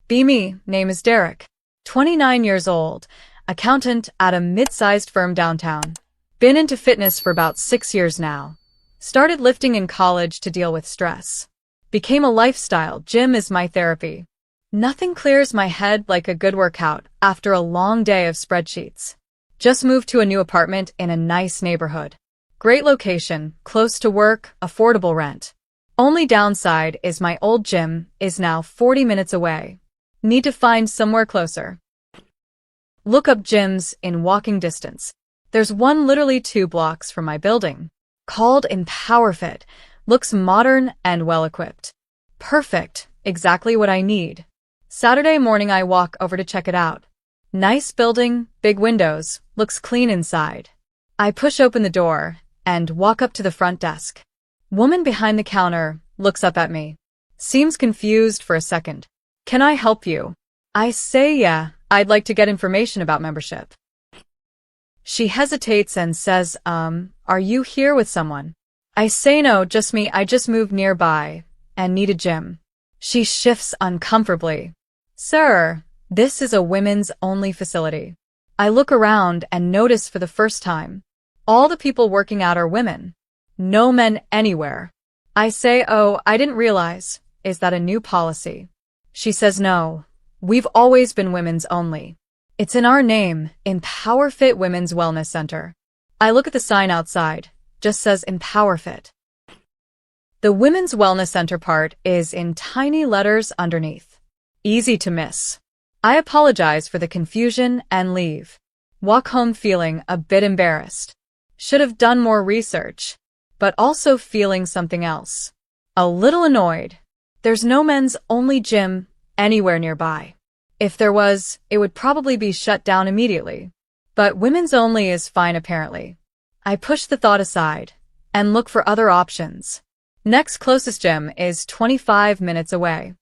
Be me, name is Derek. 29 years old, accountant at a mid-sized firm downtown. Been into fitness for about 6 years now. Started lifting in college to deal with stress. Became a lifestyle, gym is my therapy. Nothing clears my head like a good workout after a long day of spreadsheets. Just moved to a new apartment in a nice neighborhood. Great location, close to work, affordable rent. Only downside is my old gym is now 40 minutes away. Need to find somewhere closer. Look up gyms in walking distance. There's one literally 2 blocks from my building. Called EmpowerFit. Looks modern and well-equipped. Perfect. Exactly what I need. Saturday morning I walk over to check it out. Nice building, big windows, looks clean inside. I push open the door and walk up to the front desk. Woman behind the counter looks up at me. Seems confused for a second. Can I help you? I say yeah, I'd like to get information about membership. She hesitates and says, are you here with someone? I say no, just me, I just moved nearby and need a gym. She shifts uncomfortably. Sir, this is a women's only facility. I look around and notice for the first time. All the people working out are women. No men anywhere. I say, oh, I didn't realize. Is that a new policy? She says no. We've always been women's only. It's in our name, EmpowerFit Women's Wellness Center. I look at the sign outside. Just says EmpowerFit. The Women's Wellness Center part is in tiny letters underneath. Easy to miss. I apologize for the confusion and leave. Walk home feeling a bit embarrassed. Should have done more research. But also feeling something else. A little annoyed. There's no men's only gym anywhere nearby. If there was, it would probably be shut down immediately. But women's only is fine apparently. I push the thought aside and look for other options. Next closest gym is 25 minutes away.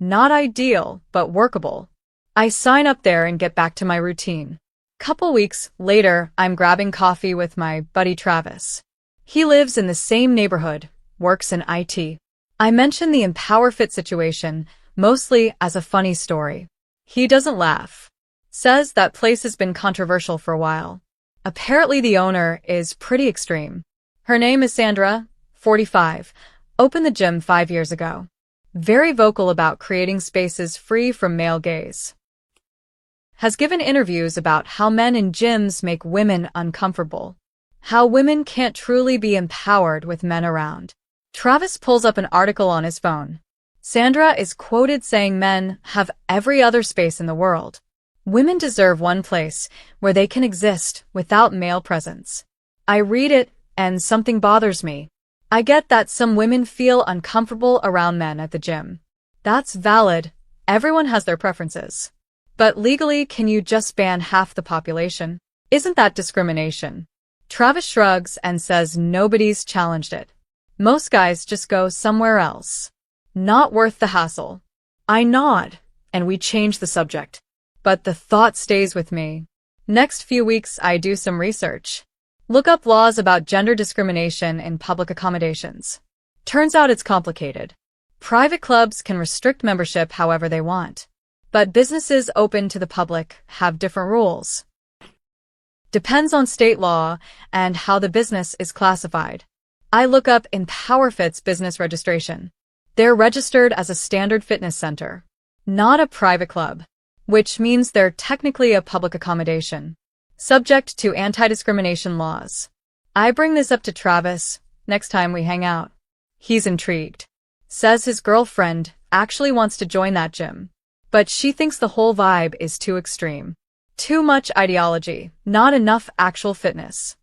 Not ideal, but workable. I sign up there and get back to my routine. Couple weeks later, I'm grabbing coffee with my buddy Travis. He lives in the same neighborhood, works in IT. I mention the EmpowerFit situation, mostly as a funny story. He doesn't laugh. Says that place has been controversial for a while. Apparently the owner is pretty extreme. Her name is Sandra, 45, opened the gym 5 years ago. Very vocal about creating spaces free from male gaze. Has given interviews about how men in gyms make women uncomfortable. How women can't truly be empowered with men around. Travis pulls up an article on his phone. Sandra is quoted saying men have every other space in the world. Women deserve one place where they can exist without male presence. I read it, and something bothers me. I get that some women feel uncomfortable around men at the gym. That's valid. Everyone has their preferences. But legally, can you just ban half the population? Isn't that discrimination? Travis shrugs and says nobody's challenged it. Most guys just go somewhere else. Not worth the hassle. I nod, and we change the subject. But the thought stays with me. Next few weeks, I do some research. Look up laws about gender discrimination in public accommodations. Turns out it's complicated. Private clubs can restrict membership however they want. But businesses open to the public have different rules. Depends on state law and how the business is classified. I look up EmpowerFit's business registration. They're registered as a standard fitness center, not a private club, which means they're technically a public accommodation, subject to anti-discrimination laws. I bring this up to Travis next time we hang out. He's intrigued. Says his girlfriend actually wants to join that gym, but she thinks the whole vibe is too extreme. Too much ideology, not enough actual fitness.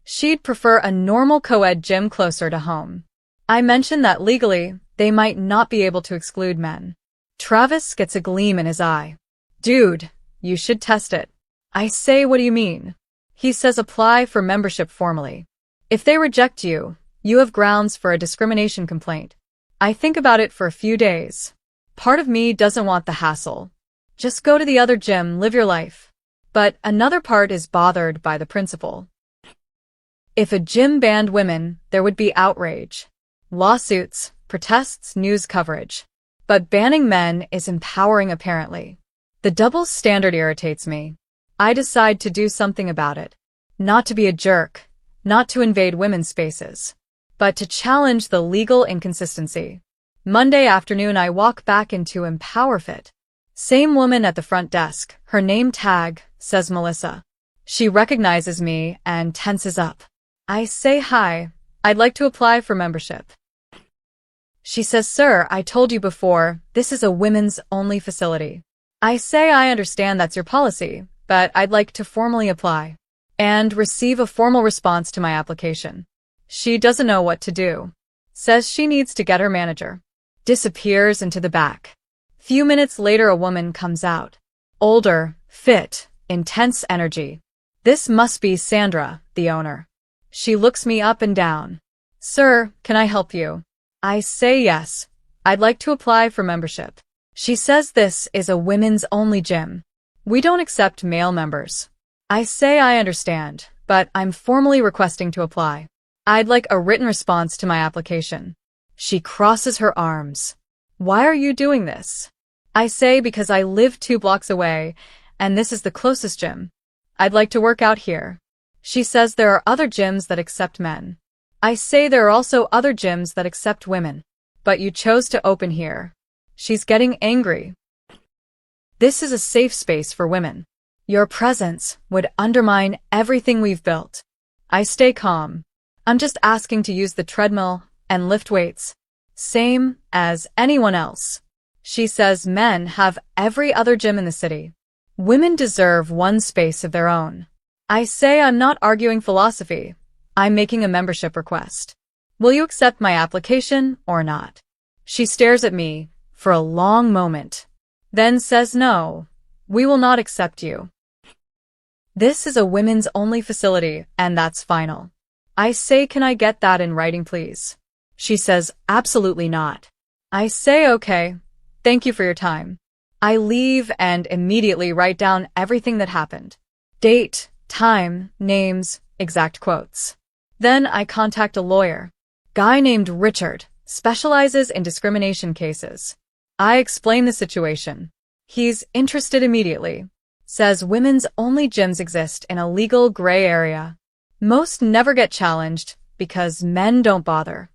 She'd prefer a normal co-ed gym closer to home. I mention that legally, they might not be able to exclude men. Travis gets a gleam in his eye. Dude, you should test it. I say, what do you mean? He says apply for membership formally. If they reject you, you have grounds for a discrimination complaint. I think about it for a few days. Part of me doesn't want the hassle. Just go to the other gym, live your life. But another part is bothered by the principle. If a gym banned women, there would be outrage. Lawsuits, protests, news coverage. But banning men is empowering apparently. The double standard irritates me. I decide to do something about it. Not to be a jerk, not to invade women's spaces, but to challenge the legal inconsistency. Monday afternoon I walk back into EmpowerFit. Same woman at the front desk, her name tag says Melissa. She recognizes me and tenses up. I say hi, I'd like to apply for membership. She says, sir, I told you before, this is a women's only facility. I say I understand that's your policy, but I'd like to formally apply and receive a formal response to my application. She doesn't know what to do. Says she needs to get her manager. Disappears into the back. Few minutes later a woman comes out. Older, fit, intense energy. This must be Sandra, the owner. She looks me up and down. Sir, can I help you? I say yes. I'd like to apply for membership. She says this is a women's only gym. We don't accept male members. I say I understand, but I'm formally requesting to apply. I'd like a written response to my application. She crosses her arms. Why are you doing this? I say because I live 2 blocks away, and this is the closest gym. I'd like to work out here. She says there are other gyms that accept men. I say there are also other gyms that accept women. But you chose to open here. She's getting angry. This is a safe space for women. Your presence would undermine everything we've built. I stay calm. I'm just asking to use the treadmill and lift weights. Same as anyone else. She says men have every other gym in the city. Women deserve one space of their own. I say I'm not arguing philosophy. I'm making a membership request. Will you accept my application or not? She stares at me for a long moment, then says no, we will not accept you. This is a women's only facility, and that's final. I say, can I get that in writing, please? She says, absolutely not. I say, okay, thank you for your time. I leave and immediately write down everything that happened. Date, time, names, exact quotes. Then I contact a lawyer. Guy named Richard, specializes in discrimination cases. I explain the situation. He's interested immediately. Says women's only gyms exist in a legal gray area. Most never get challenged because men don't bother.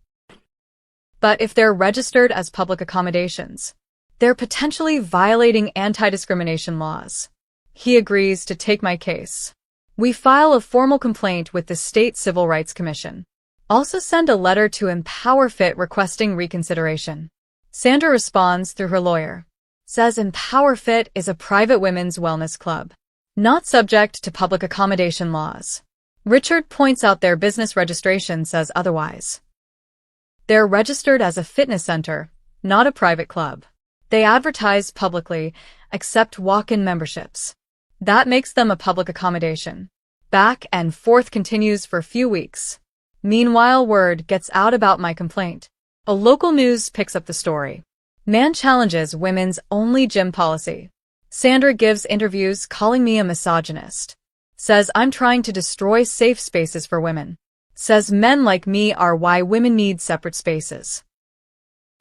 But if they're registered as public accommodations, they're potentially violating anti-discrimination laws. He agrees to take my case. We file a formal complaint with the State Civil Rights Commission. Also send a letter to EmpowerFit requesting reconsideration. Sandra responds through her lawyer. Says EmpowerFit is a private women's wellness club, not subject to public accommodation laws. Richard points out their business registration says otherwise. They're registered as a fitness center, not a private club. They advertise publicly, accept walk-in memberships. That makes them a public accommodation. Back and forth continues for a few weeks. Meanwhile, word gets out about my complaint. A local news picks up the story. Man challenges women's only gym policy. Sandra gives interviews calling me a misogynist. Says I'm trying to destroy safe spaces for women. Says men like me are why women need separate spaces.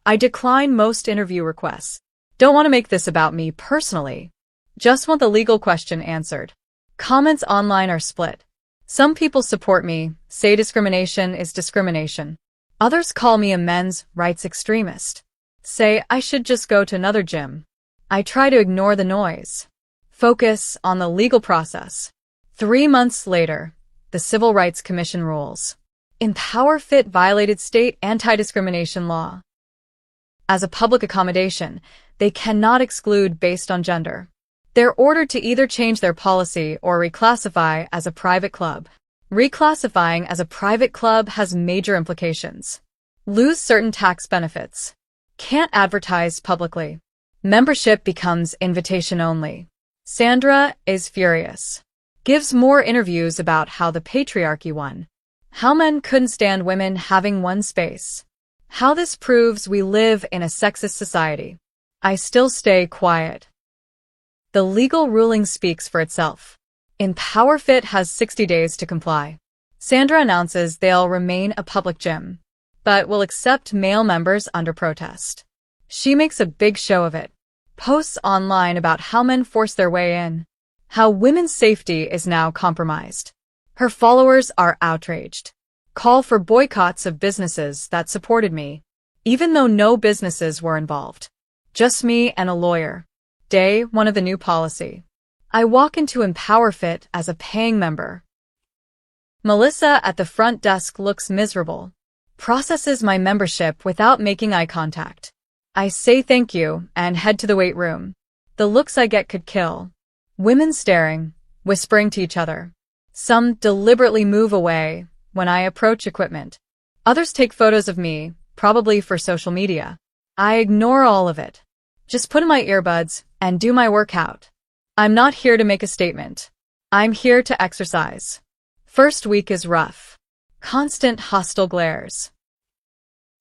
I decline most interview requests. Don't want to make this about me personally. Just want the legal question answered. Comments online are split. Some people support me, say discrimination is discrimination. Others call me a men's rights extremist. Say I should just go to another gym. I try to ignore the noise. Focus on the legal process. 3 months later, the Civil Rights Commission rules. EmpowerFit violated state anti-discrimination law. As a public accommodation, they cannot exclude based on gender. They're ordered to either change their policy or reclassify as a private club. Reclassifying as a private club has major implications. Lose certain tax benefits. Can't advertise publicly. Membership becomes invitation only. Sandra is furious. Gives more interviews about how the patriarchy won. How men couldn't stand women having one space. How this proves we live in a sexist society. I still stay quiet. The legal ruling speaks for itself. EmpowerFit has 60 days to comply. Sandra announces they'll remain a public gym, but will accept male members under protest. She makes a big show of it. Posts online about how men force their way in. How women's safety is now compromised. Her followers are outraged. Call for boycotts of businesses that supported me, even though no businesses were involved. Just me and a lawyer. Day 1 of the new policy. I walk into EmpowerFit as a paying member. Melissa at the front desk looks miserable. Processes my membership without making eye contact. I say thank you and head to the weight room. The looks I get could kill. Women staring, whispering to each other. Some deliberately move away when I approach equipment. Others take photos of me, probably for social media. I ignore all of it. Just put in my earbuds and do my workout. I'm not here to make a statement. I'm here to exercise. First week is rough. Constant hostile glares.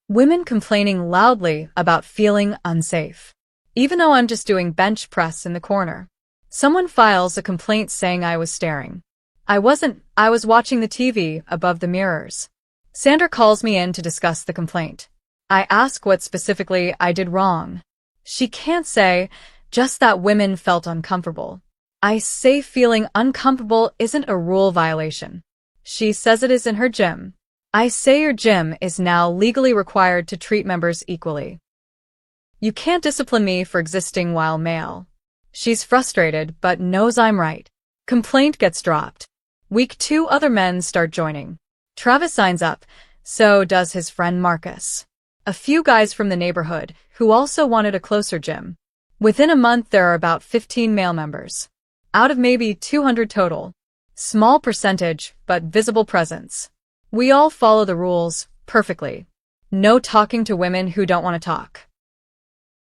Women complaining loudly about feeling unsafe. Even though I'm just doing bench press in the corner. Someone files a complaint saying I was staring. I wasn't, I was watching the TV above the mirrors. Sandra calls me in to discuss the complaint. I ask what specifically I did wrong. She can't say, just that women felt uncomfortable. I say feeling uncomfortable isn't a rule violation. She says it is in her gym. I say your gym is now legally required to treat members equally. You can't discipline me for existing while male. She's frustrated but knows I'm right. Complaint gets dropped. Week 2 other men start joining. Travis signs up, so does his friend Marcus. A few guys from the neighborhood who also wanted a closer gym. Within a month there are about 15 male members. Out of maybe 200 total. Small percentage, but visible presence. We all follow the rules perfectly. No talking to women who don't want to talk.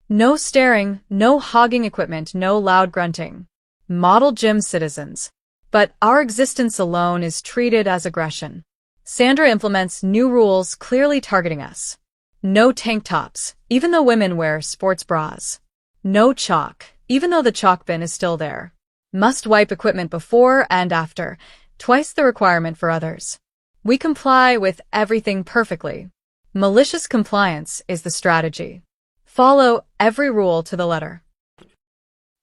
No staring, no hogging equipment, no loud grunting. Model gym citizens. But our existence alone is treated as aggression. Sandra implements new rules clearly targeting us. No tank tops, even though women wear sports bras. No chalk, even though the chalk bin is still there. Must wipe equipment before and after, twice the requirement for others. We comply with everything perfectly. Malicious compliance is the strategy. Follow every rule to the letter.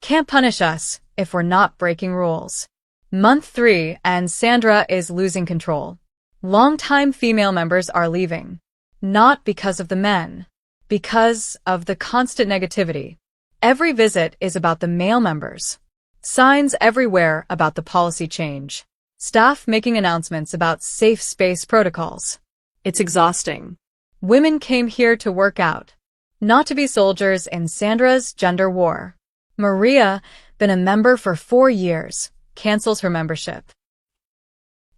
Can't punish us if we're not breaking rules. Month 3 and Sandra is losing control. Longtime female members are leaving. Not because of the men. Because of the constant negativity. Every visit is about the male members. Signs everywhere about the policy change. Staff making announcements about safe space protocols. It's exhausting. Women came here to work out. Not to be soldiers in Sandra's gender war. Maria, been a member for 4 years, cancels her membership.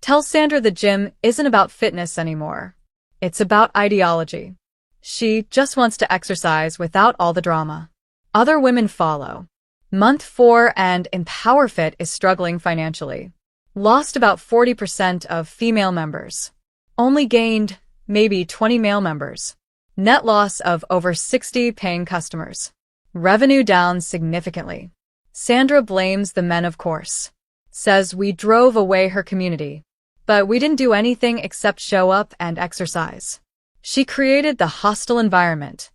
Tells Sandra the gym isn't about fitness anymore. It's about ideology. She just wants to exercise without all the drama. Other women follow. Month 4 and EmpowerFit is struggling financially. Lost about 40% of female members. Only gained maybe 20 male members. Net loss of over 60 paying customers. Revenue down significantly. Sandra blames the men, of course. Says we drove away her community. But we didn't do anything except show up and exercise. She created the hostile environment.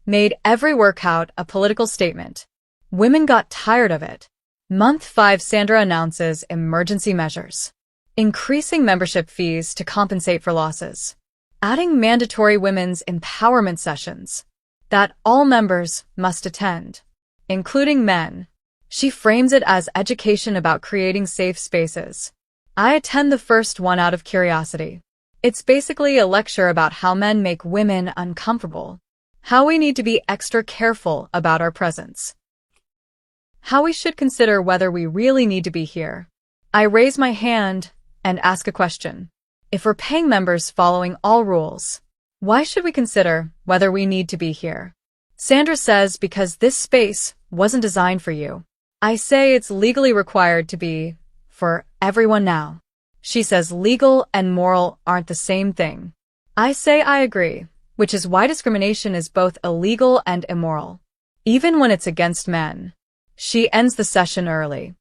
Made every workout a political statement. Women got tired of it. Month 5 Sandra announces emergency measures. Increasing membership fees to compensate for losses. Adding mandatory women's empowerment sessions that all members must attend, including men. She frames it as education about creating safe spaces. I attend the first one out of curiosity. It's basically a lecture about how men make women uncomfortable. How we need to be extra careful about our presence. How we should consider whether we really need to be here. I raise my hand and ask a question. If we're paying members following all rules, why should we consider whether we need to be here? Sandra says because this space wasn't designed for you. I say it's legally required to be for everyone now. She says legal and moral aren't the same thing. I say I agree, which is why discrimination is both illegal and immoral, even when it's against men. She ends the session early.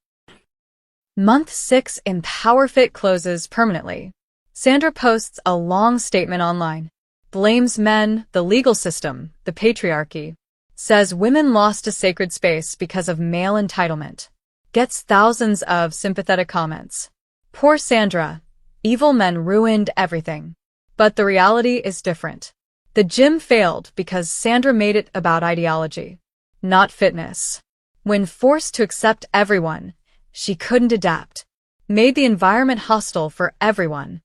Month 6 EmpowerFit closes permanently. Sandra posts a long statement online. Blames men, the legal system, the patriarchy. Says women lost a sacred space because of male entitlement. Gets thousands of sympathetic comments. Poor Sandra. Evil men ruined everything. But the reality is different. The gym failed because Sandra made it about ideology, not fitness. When forced to accept everyone, she couldn't adapt. Made the environment hostile for everyone.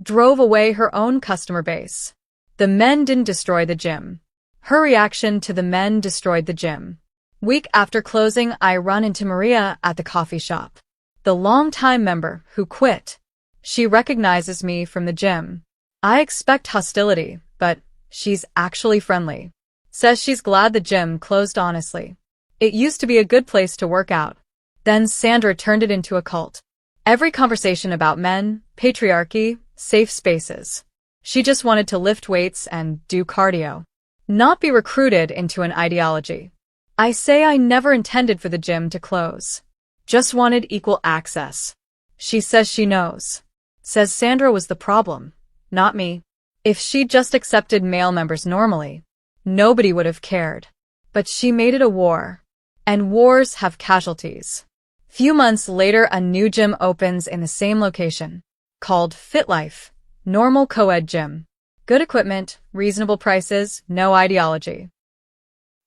Drove away her own customer base. The men didn't destroy the gym. Her reaction to the men destroyed the gym. Week after closing, I run into Maria at the coffee shop. The long-time member who quit. She recognizes me from the gym. I expect hostility, but she's actually friendly. Says she's glad the gym closed honestly. It used to be a good place to work out. Then Sandra turned it into a cult. Every conversation about men, patriarchy, safe spaces. She just wanted to lift weights and do cardio. Not be recruited into an ideology. I say I never intended for the gym to close. Just wanted equal access. She says she knows. Says Sandra was the problem, not me. If she'd just accepted male members normally, nobody would have cared. But she made it a war. And wars have casualties. Few months later, a new gym opens in the same location. Called Fit Life. Normal co-ed gym. Good equipment, reasonable prices, no ideology.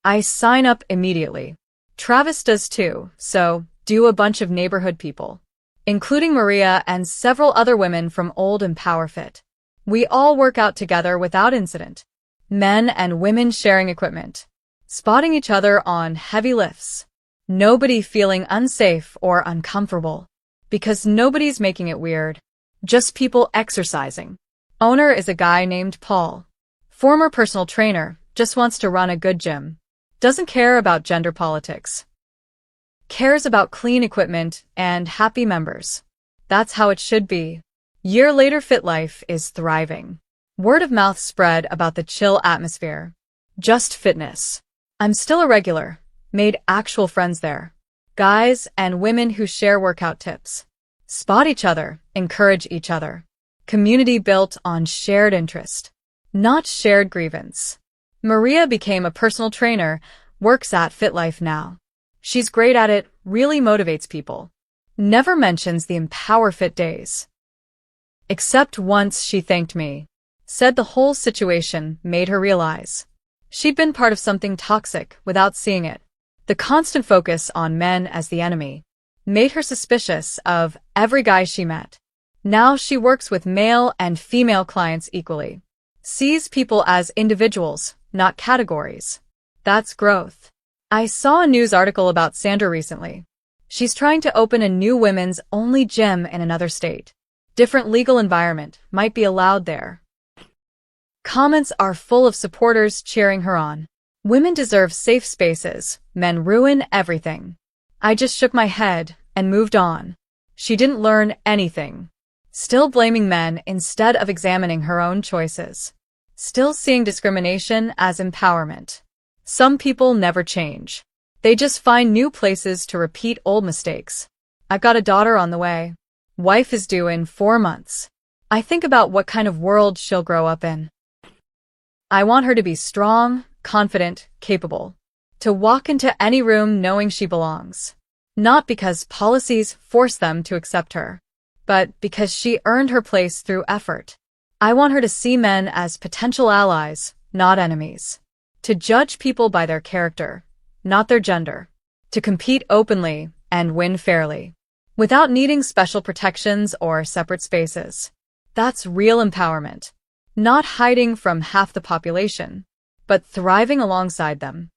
I sign up immediately. Travis does too, so do a bunch of neighborhood people, including Maria and several other women from Old and PowerFit. We all work out together without incident. Men and women sharing equipment, spotting each other on heavy lifts. Nobody feeling unsafe or uncomfortable, because nobody's making it weird. Just people exercising. Owner is a guy named Paul. Former personal trainer, just wants to run a good gym. Doesn't care about gender politics. Cares about clean equipment and happy members. That's how it should be. Year later, Fit Life is thriving. Word of mouth spread about the chill atmosphere. Just fitness. I'm still a regular. Made actual friends there. Guys and women who share workout tips. Spot each other, encourage each other. Community built on shared interest, not shared grievance. Maria became a personal trainer, works at Fit Life now. She's great at it, really motivates people. Never mentions the Empower Fit days. Except once she thanked me. Said the whole situation made her realize she'd been part of something toxic without seeing it. The constant focus on men as the enemy made her suspicious of every guy she met. Now she works with male and female clients equally. Sees people as individuals, not categories. That's growth. I saw a news article about Sandra recently. She's trying to open a new women's only gym in another state. Different legal environment might be allowed there. Comments are full of supporters cheering her on. Women deserve safe spaces, men ruin everything. I just shook my head and moved on. She didn't learn anything. Still blaming men instead of examining her own choices. Still seeing discrimination as empowerment. Some people never change. They just find new places to repeat old mistakes. I've got a daughter on the way. Wife is due in 4 months. I think about what kind of world she'll grow up in. I want her to be strong, confident, capable. To walk into any room knowing she belongs. Not because policies force them to accept her, but because she earned her place through effort. I want her to see men as potential allies, not enemies. To judge people by their character, not their gender. To compete openly and win fairly, without needing special protections or separate spaces. That's real empowerment. Not hiding from half the population, but thriving alongside them.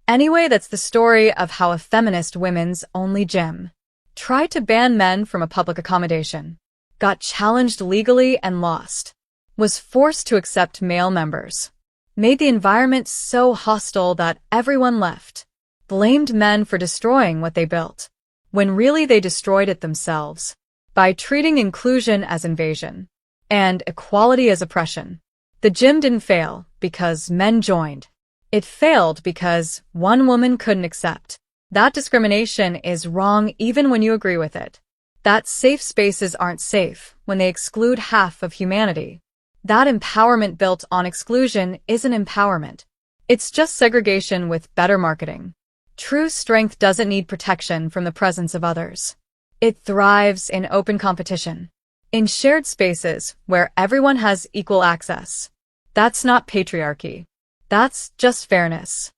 Anyway, that's the story of how a feminist women's only gym tried to ban men from a public accommodation, got challenged legally and lost, was forced to accept male members, made the environment so hostile that everyone left, blamed men for destroying what they built, when really they destroyed it themselves, by treating inclusion as invasion and equality as oppression. The gym didn't fail because men joined. It failed because one woman couldn't accept. That discrimination is wrong even when you agree with it. That safe spaces aren't safe when they exclude half of humanity. That empowerment built on exclusion isn't empowerment. It's just segregation with better marketing. True strength doesn't need protection from the presence of others. It thrives in open competition, in shared spaces where everyone has equal access. That's not patriarchy. That's just fairness.